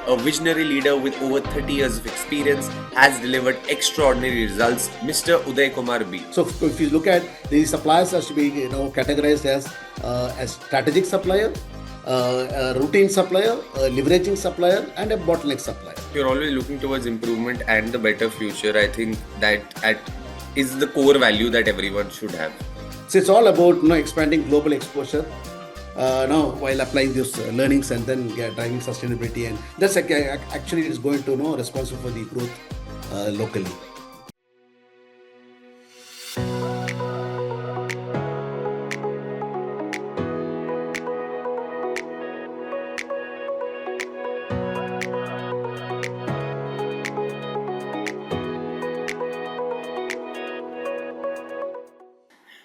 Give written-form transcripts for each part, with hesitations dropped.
a visionary leader with over 30 years of experience, has delivered extraordinary results, Mr. Udayakumar B. So if you look at the suppliers has to be categorized as strategic supplier, a routine supplier, a leveraging supplier, and a bottleneck supplier. You're always looking towards improvement and the better future. I think that is the core value that everyone should have. So it's all about expanding global exposure. Now while applying these learnings and then driving sustainability, and that's actually is going to responsible for the growth locally.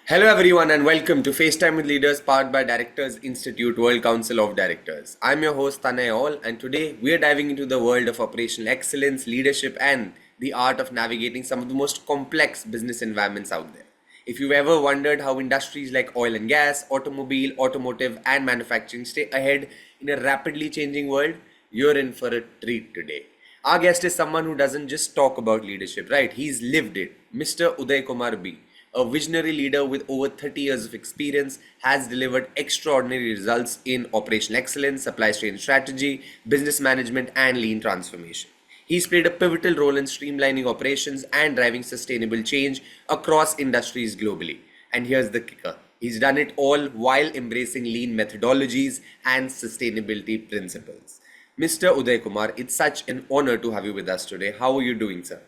Hello everyone and welcome to FaceTime with Leaders powered by Directors Institute World Council of Directors. I'm your host Tanay All, and today we are diving into the world of operational excellence, leadership and the art of navigating some of the most complex business environments out there. If you've ever wondered how industries like oil and gas, automobile, automotive and manufacturing stay ahead in a rapidly changing world, you're in for a treat today. Our guest is someone who doesn't just talk about leadership, right? He's lived it. Mr. Udayakumar B, a visionary leader with over 30 years of experience, has delivered extraordinary results in operational excellence, supply chain strategy, business management, and lean transformation. He's played a pivotal role in streamlining operations and driving sustainable change across industries globally. And here's the kicker: he's done it all while embracing lean methodologies and sustainability principles. Mr. Uday Kumar, it's such an honor to have you with us today. How are you doing, sir?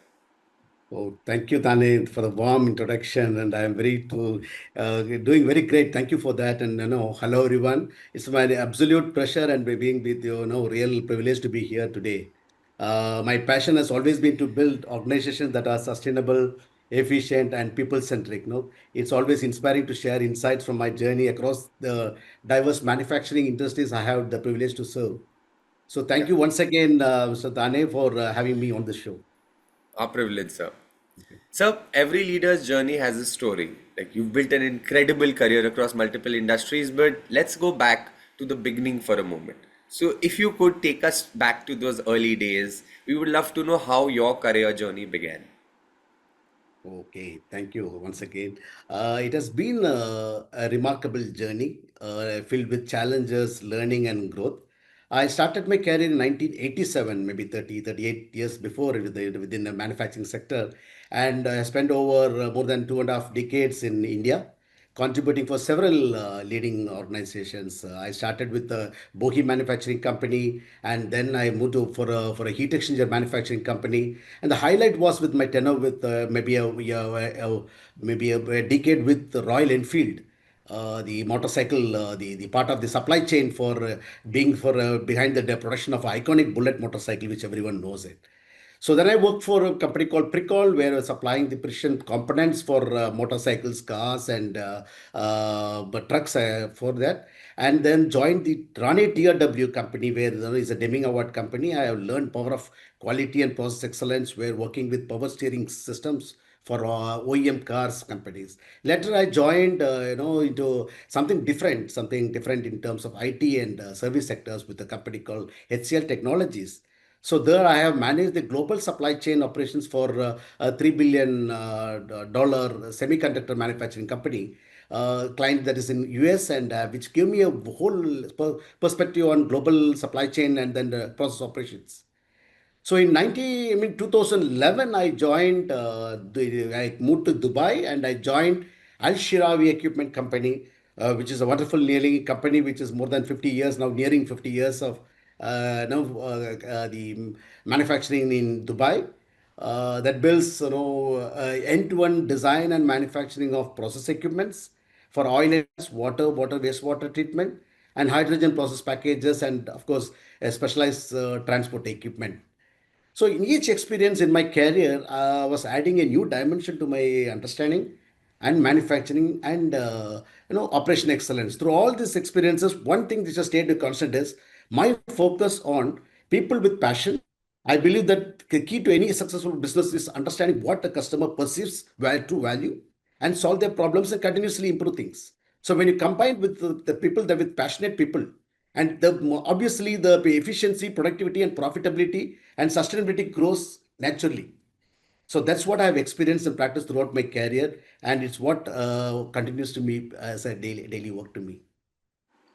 Oh, thank you, Tane, for the warm introduction, and I am doing very great. Thank you for that, and hello everyone. It's my absolute pleasure and being with you. Real privilege to be here today. My passion has always been to build organizations that are sustainable, efficient, and people-centric. It's always inspiring to share insights from my journey across the diverse manufacturing industries I have the privilege to serve. So, Yeah, thank you once again, Mr. Tane, for having me on the show. our privilege, sir. So, every leader's journey has a story. Like, you've built an incredible career across multiple industries, but let's go back to the beginning for a moment. So, if you could take us back to those early days, we would love to know how your career journey began. Okay, thank you once again. It has been a remarkable journey filled with challenges, learning, and growth. I started my career in 1987, maybe 38 years before within the manufacturing sector, and I spent over more than 2.5 decades in India, contributing for several leading organizations. I started with the Bohi Manufacturing Company, and then I moved to for a heat exchanger manufacturing company. And the highlight was with my tenure with maybe a decade with the Royal Enfield, the motorcycle, the part of the supply chain for being for behind the production of iconic bullet motorcycle, which everyone knows it. So then I worked for a company called Pricol, where I was supplying the precision components for motorcycles, cars, and but trucks for that. And then joined the Rane TRW company, where there is a Deming Award company. I have learned power of quality and process excellence. We're working with power steering systems for OEM cars companies. Later, I joined, into something different in terms of IT and service sectors with a company called HCL Technologies. So there I have managed the global supply chain operations for a $3 billion semiconductor manufacturing company, client that is in US, and which gave me a whole perspective on global supply chain and then the process operations. So in 2011, I moved to Dubai and I joined Al Shirawi Equipment Company, which is a wonderful nearly company which is more than 50 years now, nearing 50 years of the manufacturing in Dubai. That builds end-to-end design and manufacturing of process equipments for oil and gas, water wastewater treatment, and hydrogen process packages, and of course specialized transport equipment. So in each experience in my career, I was adding a new dimension to my understanding and manufacturing and operation excellence. Through all these experiences, one thing which has stayed constant is my focus on people with passion. I believe that the key to any successful business is understanding what the customer perceives true value and solve their problems and continuously improve things. So when you combine with the people that with passionate people, And obviously the efficiency, productivity, and profitability and sustainability grows naturally. So that's what I've experienced and practiced throughout my career, and it's what continues to me as a daily work to me.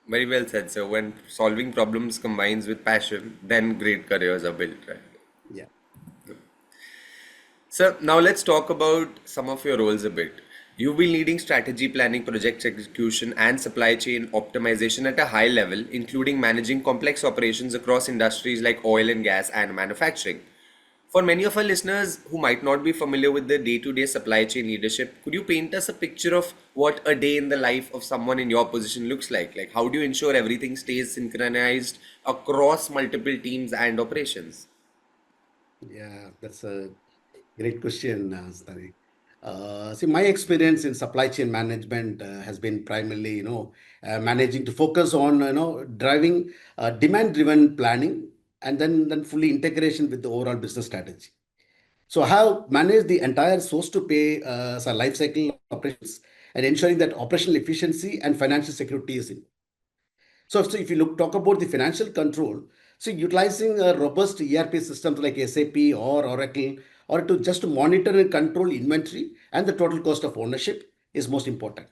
Very well said, sir. When solving problems combines with passion, then great careers are built, right? Yeah. So now let's talk about some of your roles a bit. You've been leading strategy planning, project execution, and supply chain optimization at a high level, including managing complex operations across industries like oil and gas and manufacturing. For many of our listeners who might not be familiar with the day to day supply chain leadership, could you paint us a picture of what a day in the life of someone in your position looks like? Like, how do you ensure everything stays synchronized across multiple teams and operations? Yeah, that's a great question, Stani. See, my experience in supply chain management has been primarily, managing to focus on, driving demand-driven planning, and then fully integration with the overall business strategy. So I have managed the entire source to pay life cycle operations and ensuring that operational efficiency and financial security is in. So if you talk about the financial control, so utilizing a robust ERP systems like SAP or Oracle, or to just monitor and control inventory and the total cost of ownership is most important.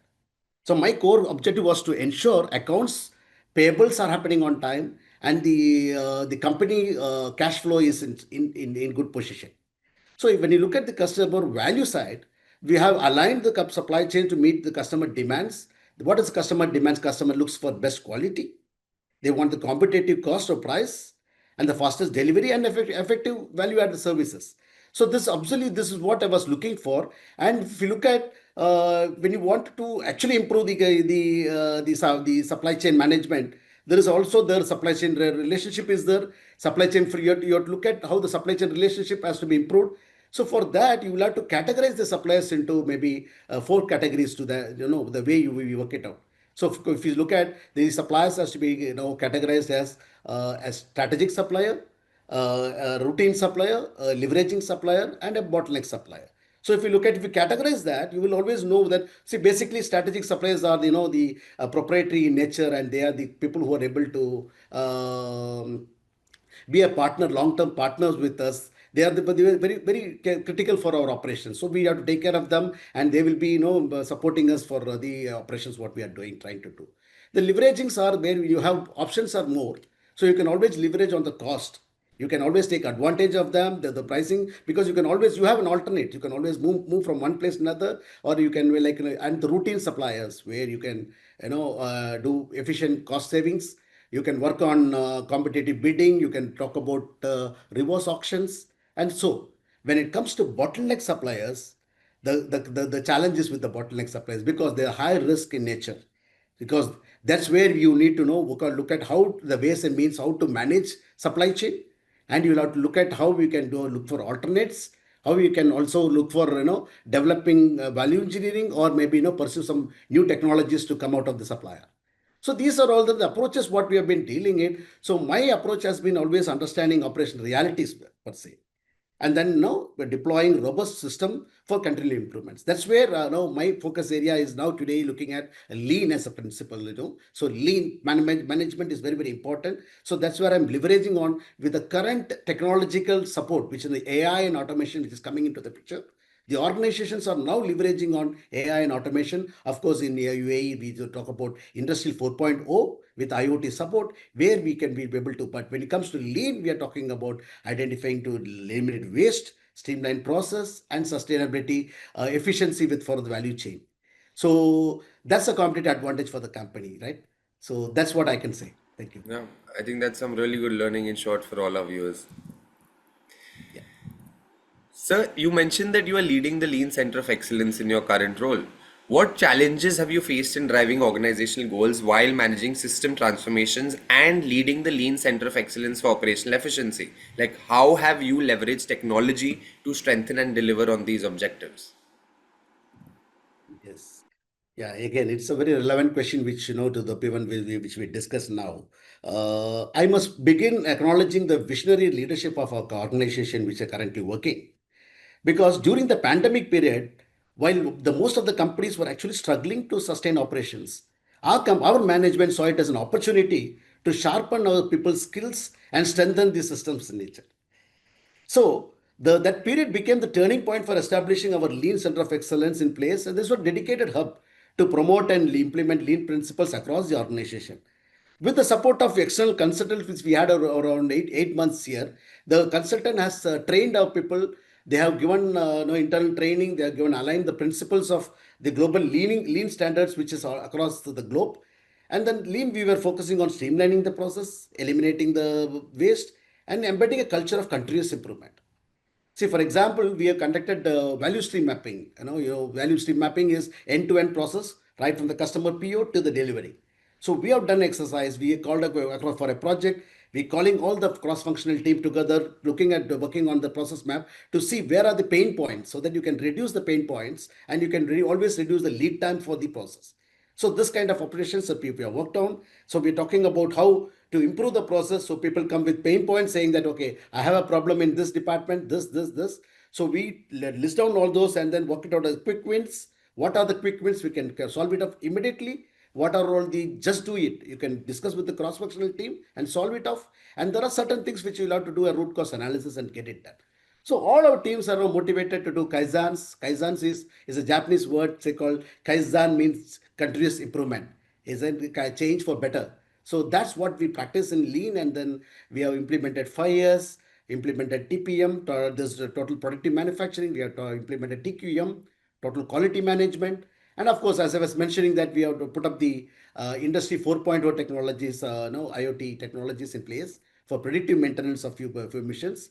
So my core objective was to ensure accounts payables are happening on time, and the company cash flow is in good position. So when you look at the customer value side, we have aligned the supply chain to meet the customer demands. What is customer demands? Customer looks for best quality, they want the competitive cost or price and the fastest delivery and effective value added services. So this absolutely this is what I was looking for. And if you look at when you want to actually improve the supply chain management, there is also their supply chain relationship is there. Supply chain for you have to look at how the supply chain relationship has to be improved. So for that, you will have to categorize the suppliers into maybe four categories to the way you work it out. So if you look at the suppliers has to be categorized as strategic supplier, a routine supplier, a leveraging supplier, and a bottleneck supplier. So if you categorize that, you will always know that, see, basically strategic suppliers are the proprietary in nature, and they are the people who are able to be a partner, long-term partners with us. They are very, very critical for our operations. So we have to take care of them, and they will be, supporting us for the operations what we are doing, trying to do. The leveragings are where you have options are more, so you can always leverage on the cost. You can always take advantage of them, the pricing, because you have an alternate. You can always move from one place to another, or you can and the routine suppliers where you can do efficient cost savings. You can work on competitive bidding. You can talk about reverse auctions. And so when it comes to bottleneck suppliers, the challenges with the bottleneck suppliers, because they are high risk in nature, because that's where you need to know look at how the ways and means how to manage supply chain, and you'll have to look at how we can look for alternates, how we can also look for developing value engineering, or maybe pursue some new technologies to come out of the supplier. So these are all the approaches what we have been dealing in. So my approach has been always understanding operational realities per se, and then now we're deploying robust system for continual improvements. That's where now my focus area is now today looking at lean as a principle. So lean management is very, very important. So that's where I'm leveraging on with the current technological support, which is the AI and automation, which is coming into the picture. The organizations are now leveraging on AI and automation. Of course, in UAE, we talk about Industry 4.0 with IoT support, where we can be able to. But when it comes to lean, we are talking about identifying to eliminate waste, streamline process, and sustainability, efficiency with for the value chain. So that's a competitive advantage for the company, right? So that's what I can say. Thank you. Yeah, I think that's some really good learning in short for all our viewers. Yeah. Sir, you mentioned that you are leading the Lean Center of Excellence in your current role. What challenges have you faced in driving organizational goals while managing system transformations and leading the Lean Center of Excellence for operational efficiency? Like, how have you leveraged technology to strengthen and deliver on these objectives? Yes. Yeah, again, it's a very relevant question, which to the even which we discuss now. I must begin acknowledging the visionary leadership of our organization, which are currently working. Because during the pandemic period, while the most of the companies were actually struggling to sustain operations, our management saw it as an opportunity to sharpen our people's skills and strengthen the systems in nature. So that period became the turning point for establishing our Lean Center of Excellence in place, and this was a dedicated hub to promote and implement Lean principles across the organization. With the support of external consultants, which we had around 8 months here, the consultant has trained our people. They have given internal training. They have given aligned the principles of the global lean standards, which is across the globe. And then lean, we were focusing on streamlining the process, eliminating the waste, and embedding a culture of continuous improvement. See, for example, we have conducted value stream mapping. Value stream mapping is end-to-end process, right from the customer PO to the delivery. So we have done exercise. We called across for a project. We calling all the cross-functional team together, looking at working on the process map to see where are the pain points, so that you can reduce the pain points and you can always reduce the lead time for the process. So this kind of operations that we have worked on. So we're talking about how to improve the process. So people come with pain points saying that, okay, I have a problem in this department, this. So we list down all those and then work it out as quick wins. What are the quick wins? We can solve it up immediately. What are all the just do it? You can discuss with the cross-functional team and solve it off. And there are certain things which you'll have to do a root cause analysis and get it done. So all our teams are now motivated to do kaizans. Kaizans is a Japanese word. They call kaizen means continuous improvement. Is a change for better. So that's what we practice in lean, and then we have implemented 5 years, implemented TPM, this total productive manufacturing. We have implemented TQM, total quality management, and of course, as I was mentioning, that we have to put up the industry 4.0 technologies, IoT technologies in place for predictive maintenance of few missions.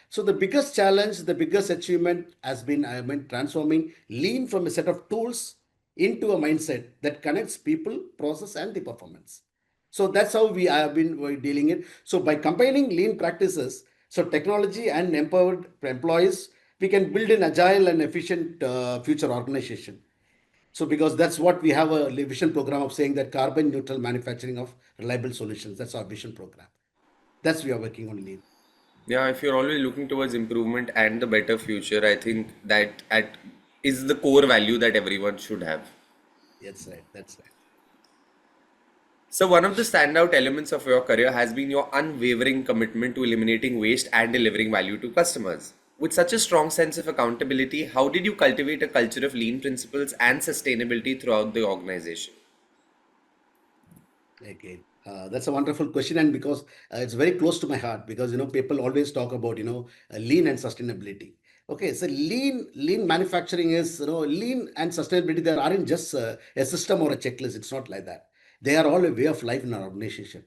So the biggest challenge, the biggest achievement has been, transforming lean from a set of tools into a mindset that connects people, process, and the performance. So that's how we have been dealing it. So by combining lean practices, so technology and empowered employees, we can build an agile and efficient future organization. So because that's what we have a vision program of saying that carbon neutral manufacturing of reliable solutions. That's our vision program. That's we are working on lean. Yeah, if you're always looking towards improvement and the better future, I think that at is the core value that everyone should have. That's right. That's right. So, one of the standout elements of your career has been your unwavering commitment to eliminating waste and delivering value to customers. With such a strong sense of accountability, how did you cultivate a culture of lean principles and sustainability throughout the organization? Again, that's a wonderful question, and because it's very close to my heart, because people always talk about lean and sustainability. Okay, so lean manufacturing is lean and sustainability. They aren't just a system or a checklist. It's not like that. They are all a way of life in our organization.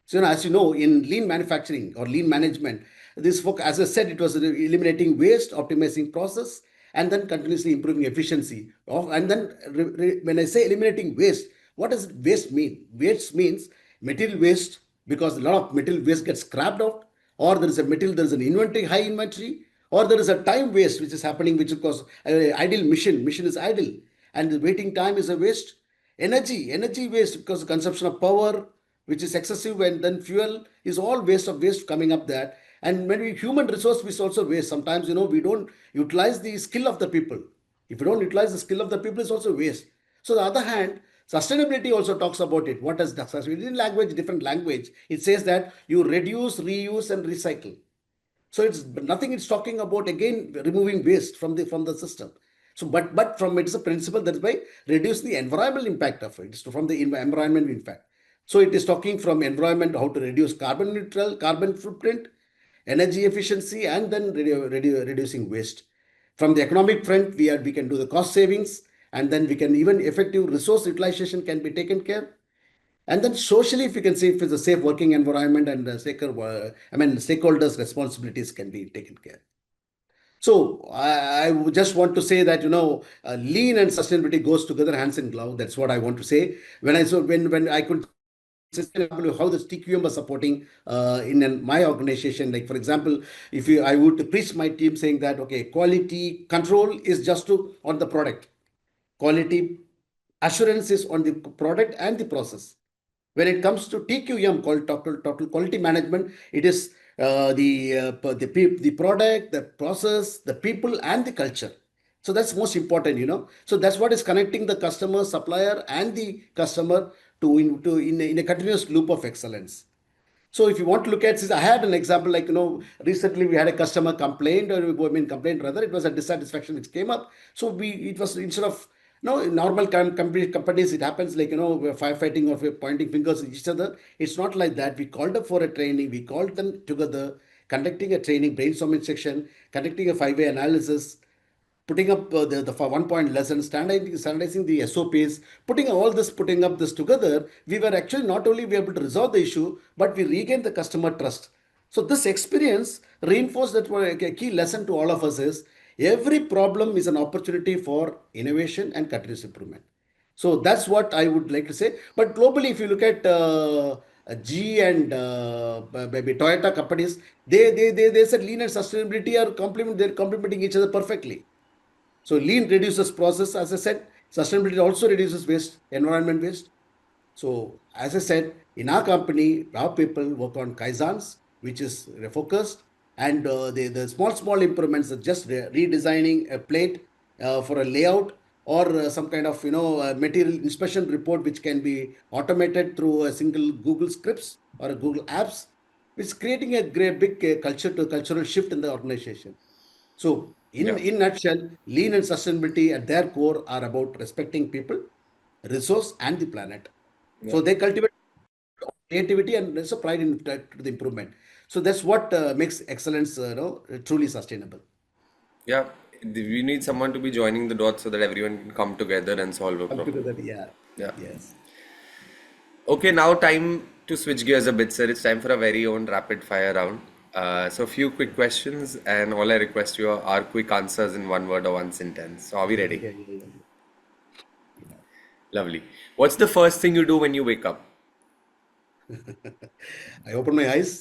So as you know, in lean manufacturing or lean management, as I said, it was eliminating waste, optimizing process, and then continuously improving efficiency. And then when I say eliminating waste, what does waste mean? Waste means material waste, because a lot of material waste gets scrapped out, or there is an inventory, high inventory, or there is a time waste which is happening, which is because idle mission is idle, and the waiting time is a waste. Energy waste, because the consumption of power, which is excessive, and then fuel is all waste coming up there. And when we human resource is also waste. Sometimes we don't utilize the skill of the people. If you don't utilize the skill of the people, it's also waste. So, on the other hand, sustainability also talks about it. What does sustainability in language, different language? It says that you reduce, reuse, and recycle. So it's nothing. It's talking about again removing waste from the system. So, but from it's a principle that is by reduce the environmental impact of it. It's from the environment impact. So it is talking from environment, how to reduce carbon neutral, carbon footprint, energy efficiency, and then reducing waste. From the economic front, we can do the cost savings, and then we can even effective resource utilization can be taken care. And then socially, if you can say if it's a safe working environment and stakeholders' responsibilities can be taken care. So I would just want to say that lean and sustainability goes together hands in glove. That's what I want to say. When I could how the TQM was supporting my organization. Like for example, if I would preach my team saying that okay, quality control is just on the product, quality assurance is on the product and the process. When it comes to TQM, called total quality management, it is the product, the process, the people, and the culture. So that's most important. So that's what is connecting the customer, supplier, and the customer in a continuous loop of excellence. So if you want to look at this, I had an example like, recently we had a customer complaint, or I mean complaint rather, it was a dissatisfaction which came up. So it was instead of, in normal companies, it happens like, we're firefighting or we're pointing fingers at each other. It's not like that. We called up for a training, we called them together, conducting a training, brainstorming section, conducting a five-way analysis, putting up the for one point lesson, standardizing the SOPs, putting up this together, we were actually not only be able to resolve the issue, but we regained the customer trust. So this experience reinforced that a key lesson to all of us is every problem is an opportunity for innovation and continuous improvement. So that's what I would like to say. But globally, if you look at G and maybe Toyota companies, they said lean and sustainability are they're complementing each other perfectly. So lean reduces process, as I said. Sustainability also reduces waste, environment waste. So as I said, in our company, our people work on Kaizans, which is focused, and the small improvements are just redesigning a plate for a layout, or some kind of material inspection report which can be automated through a single Google scripts or a Google apps, which is creating a great big cultural shift in the organization. So, Yeah. in nutshell, lean and sustainability at their core are about respecting people, resource, and the planet. Yeah. So they cultivate creativity and also pride in the improvement. So that's what makes excellence, truly sustainable. Yeah. We need someone to be joining the dots so that everyone can come together and solve a Come problem. together, yeah, Yeah. yes. Okay, now time to switch gears a bit, sir. It's time for a very own rapid fire round. So a few quick questions, and all I request you are quick answers in one word or one sentence. So are we ready? Yeah, yeah, yeah. Lovely. What's the first thing you do when you wake up? I open my eyes.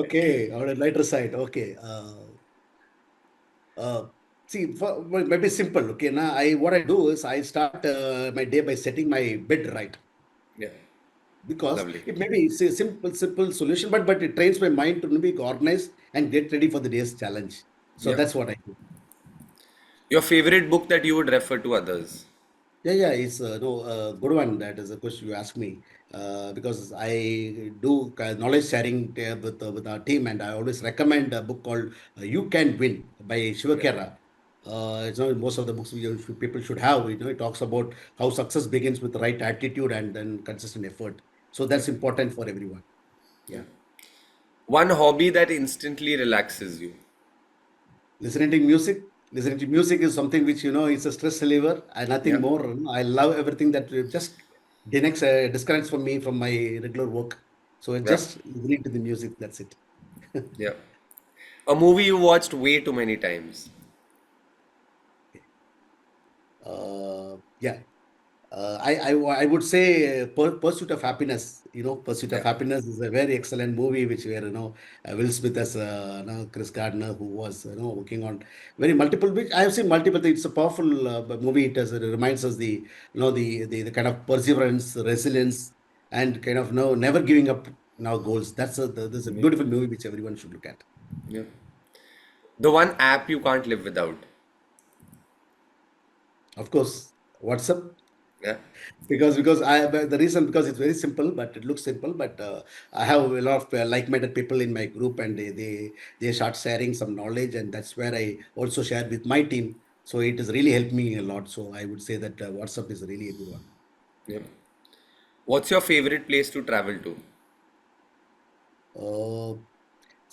Okay, on a lighter side. Okay. Uh, See, well, maybe simple. Okay, now what I do is I start my day by setting my bed right, Yeah. because Lovely. it may be a simple solution, but it trains my mind to be organized and get ready for the day's challenge. So Yeah. that's what I do. Your favorite book that you would refer to others? Yeah, it's no good one. That is a question you ask me, because I do knowledge sharing with our team, and I always recommend a book called "You Can Win" by Yeah. Shivakera. It's not most of the books people should have. It talks about how success begins with the right attitude and then consistent effort. So Yeah. that's important for everyone. Yeah. Yeah. One hobby that instantly relaxes you. Listening to music. Listening to music is something which, is a stress reliever and nothing Yeah. more. I love everything that just disconnects from me from my regular work. So it Yeah. just listening to the music. That's it. Yeah. A movie you watched way too many times. Yeah. I would say Pursuit of Happiness. Pursuit of Yeah. Happiness is a very excellent movie, which where Will Smith as Chris Gardner, who was working on very multiple. Which I have seen multiple things. It's a powerful movie. It reminds us the kind of perseverance, resilience, and kind of never giving up now goals. That's a Yeah. beautiful movie which everyone should look at. Yeah. The one app you can't live without. Of course, WhatsApp. Yeah. Because the reason, because it's very simple, but it looks simple, but I have a lot of like-minded people in my group, and they start sharing some knowledge, and that's where I also share with my team. So it has really helped me a lot. So I would say that WhatsApp is really a good one. Yeah. What's your favorite place to travel to? uh,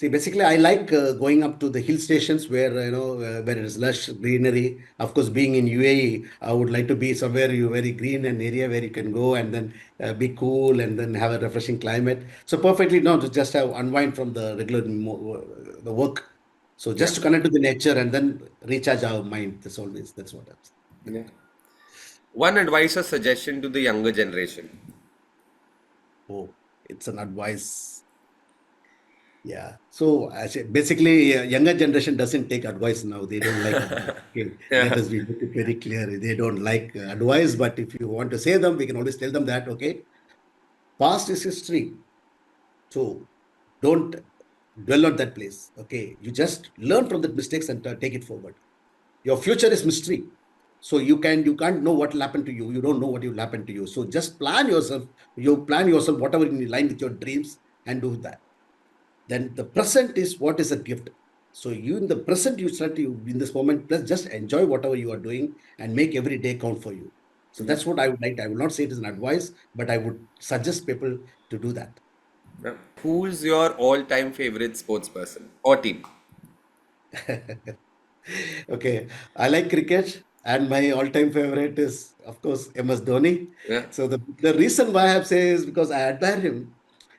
See, basically, I like going up to the hill stations where where it is lush greenery. Of course, being in UAE, I would like to be somewhere very green, an area where you can go and then be cool and then have a refreshing climate. So perfectly, no, to just have unwind from the regular the work. So Yeah. just to connect to the nature and then recharge our mind. That's what I'm saying. Yeah. One advice or suggestion to the younger generation. Oh, it's an advice. Yeah. So basically, younger generation doesn't take advice now. They don't like advice. Okay. Let Yeah. us be very clear. They don't like advice, but if you want to say them, we can always tell them that, okay, past is history. So don't dwell on that place. Okay. You just learn from the mistakes and take it forward. Your future is mystery. So you can't know what will happen to you. You don't know what will happen to you. So just plan yourself. You plan yourself whatever in line with your dreams and do that. Then the present is what is a gift. So you in the present you start you in this moment, just enjoy whatever you are doing and make every day count for you. So Yeah. that's what I would like. I will not say it is an advice, but I would suggest people to do that. Yeah. Who's your all-time favorite sports person or team? Okay, I like cricket, and my all-time favorite is, of course, MS Dhoni. Yeah. So the reason why I have say is because I admire him,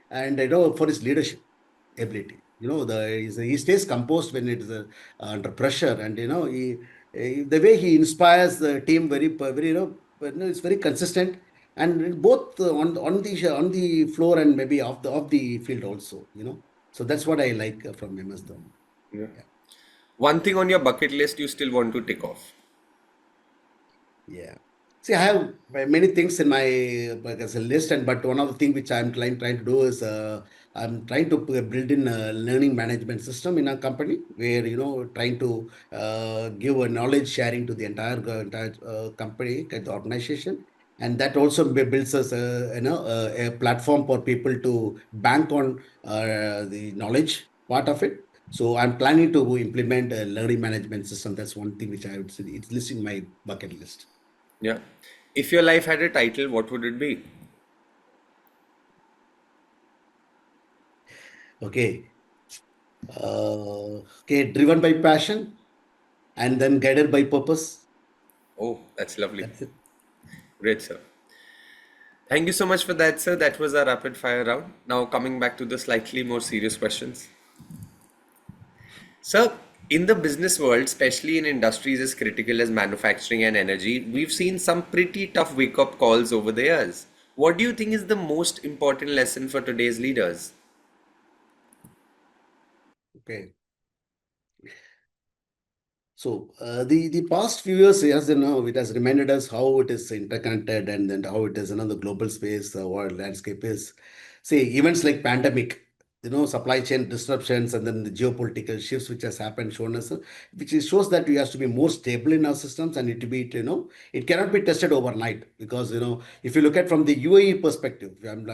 and I know for his leadership ability. He stays composed when it is under pressure, and the way he inspires the team very it's very consistent, and both on the floor and maybe off the field also. So that's what I like from MS Dhoni. Yeah. Yeah. One thing on your bucket list you still want to tick off. Yeah. See, I have many things in my like, as a list, and but one of the things which I'm trying to do is I'm trying to build in a learning management system in a company where trying to give a knowledge sharing to the entire company, the organization, and that also builds us a platform for people to bank on the knowledge part of it. So I'm planning to implement a learning management system. That's one thing which I would say it's listed in my bucket list. Yeah. If your life had a title, what would it be? Okay. Okay, driven by passion and then guided by purpose. Oh, that's lovely. That's it. Great, sir. Thank you so much for that, sir. That was our rapid fire round. Now, coming back to the slightly more serious questions. Sir, in the business world, especially in industries as critical as manufacturing and energy, we've seen some pretty tough wake up calls over the years. What do you think is the most important lesson for today's leaders? Okay. So the past few years, as you know, it has reminded us how it is interconnected and then how it is the global space, the world landscape is. See, events like pandemic, supply chain disruptions, and then the geopolitical shifts which has happened, shown us, shows that we have to be more stable in our systems, and it cannot be tested overnight because if you look at from the UAE perspective,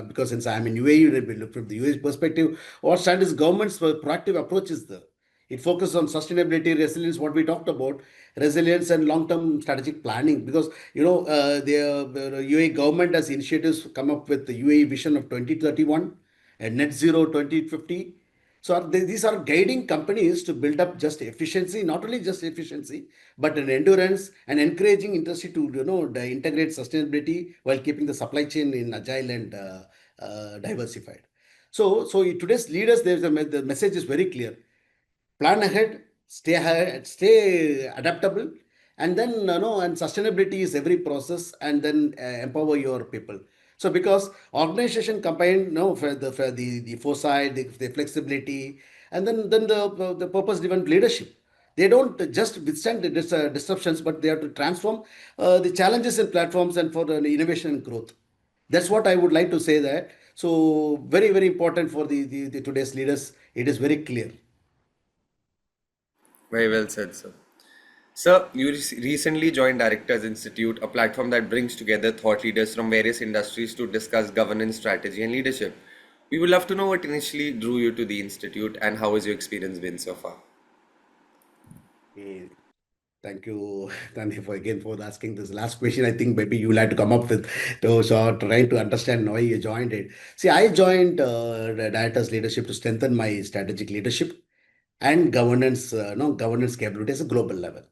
because since I'm in UAE, we look from the UAE perspective, what stands government's proactive approach is there. It focuses on sustainability, resilience, what we talked about, resilience and long-term strategic planning. Because the UAE government has initiatives come up with the UAE vision of 2031 and net zero 2050. So these are guiding companies to build up just efficiency, not only just efficiency, but an endurance and encouraging industry to integrate sustainability while keeping the supply chain in agile and diversified. So today's leaders, the message is very clear. Plan ahead, stay adaptable, and then and sustainability is every process, and then empower your people. So because organization combine for the foresight, the flexibility, and then the purpose driven leadership. They don't just withstand the disruptions, but they have to transform the challenges in platforms and for the innovation and growth. That's what I would like to say that. So very, very important for the today's leaders. It is very clear. Very well said, sir. Sir, you recently joined Directors Institute, a platform that brings together thought leaders from various industries to discuss governance, strategy, and leadership. We would love to know what initially drew you to the institute and how has your experience been so far? Eh, Thank you, Tanya, for again for asking this last question. I think maybe you will have to come up with trying to understand why you joined it. See, I joined the director's leadership to strengthen my strategic leadership and governance, governance capability at a global level.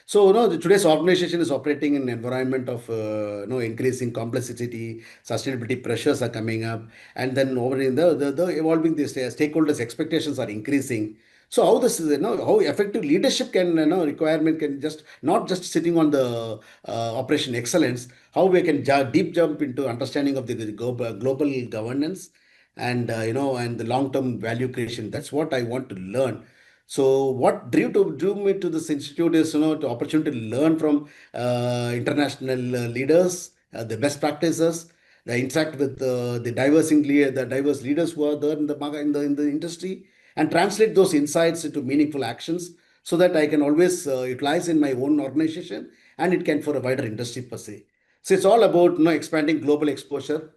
So, today's organization is operating in an environment of increasing complexity, sustainability pressures are coming up, and then over in the evolving the stakeholders' expectations are increasing. So, how this is, how effective leadership can, requirement can just not just sitting on the operation excellence, how we can deep jump into understanding of the global governance and the long-term value creation. That's what I want to learn. So what drew me to this institute is the opportunity to learn from international leaders, the best practices, the interact with the diverse leaders who are there in the industry, and translate those insights into meaningful actions so that I can always utilize in my own organization and it can for a wider industry per se. So it's all about expanding global exposure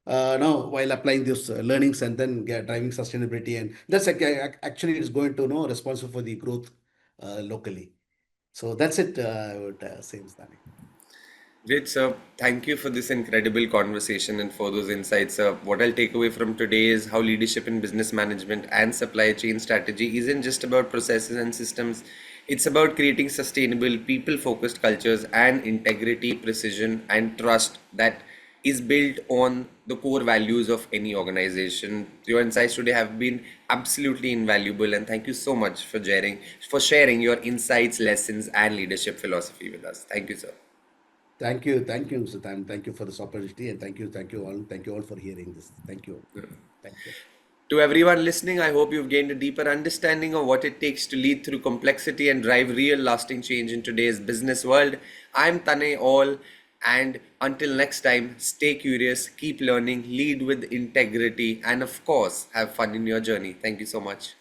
now while applying these learnings and then driving sustainability, and that's actually is going to responsible for the growth locally. So that's it. I would say, Mr. Great, sir. Thank you for this incredible conversation and for those insights, sir. What I'll take away from today is how leadership in business management and supply chain strategy isn't just about processes and systems. It's about creating sustainable, people focused cultures and integrity, precision, and trust that is built on the core values of any organization. Your insights today have been absolutely invaluable, and thank you so much for sharing your insights, lessons, and leadership philosophy with us. Thank you, sir. Thank you, Mr. Tam. Thank you for this opportunity, and thank you all for hearing this. Thank you. To everyone listening, I hope you've gained a deeper understanding of what it takes to lead through complexity and drive real lasting change in today's business world. I'm Tanay All, and until next time, stay curious, keep learning, lead with integrity, and of course, have fun in your journey. Thank you so much.